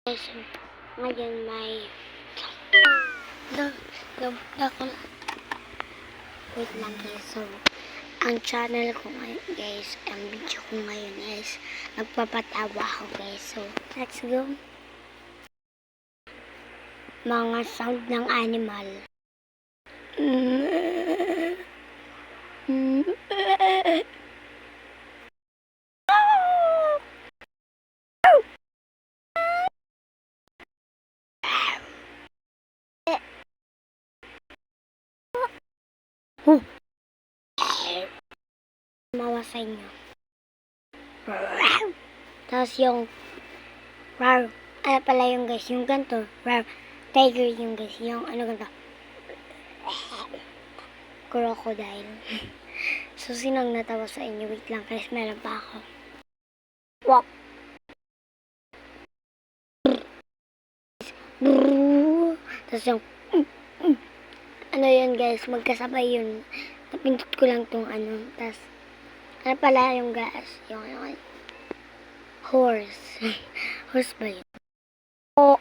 Guys, ngayon may wait lang guys. So, ang channel ko ngayon guys, ang video ko ngayon is nagpapatawa ako guys. So, let's go. Mga sound ng animal. Mawa sa inyo. Tapos yung rar. Ano pala yung guys, yung ganito. Rar. Tiger yung guys, yung ano ganito. Crocodile. So, sinong natawa sa inyo? Wait lang guys, meron pa ako. Wop. Tapos yung ano yun guys, magkasabay yun. Napindot ko lang tong ano. Tapos, ano pala yung gas? Yung horse. Horse ba yun? Oh.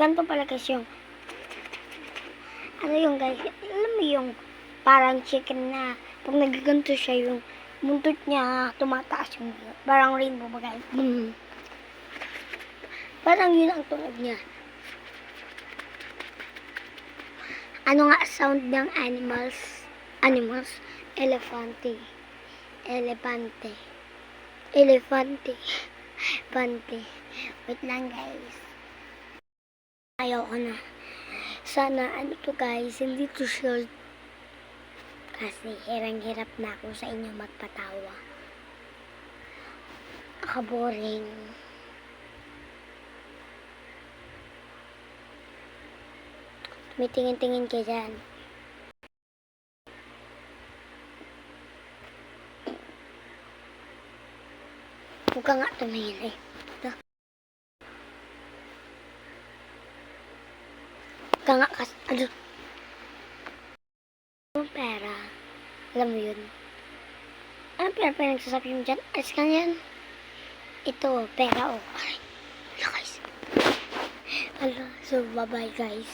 Ganito pala guys yung ano yung guys, alam mo yung parang chicken na pag nagaganto siya yung muntot niya tumataas yung parang rainbow ba guys? Parang yun ang tunog niya. Ano nga sound ng animals? Elefante. Pante. Wait lang guys. Ayoko na. Sana ano to guys, hindi to short. Kasi hirap na ako sa inyo magpatawa. Boring. May tingin-tingin kayo dyan. Huwag ka nga tumingin eh. Ito. Huwag ka nga ano? Yung pera. Alam mo yun. Ano pera nagsasabi mo dyan? Alis ka yan. Ito, pera oh. Ay, guys. So, bye-bye guys.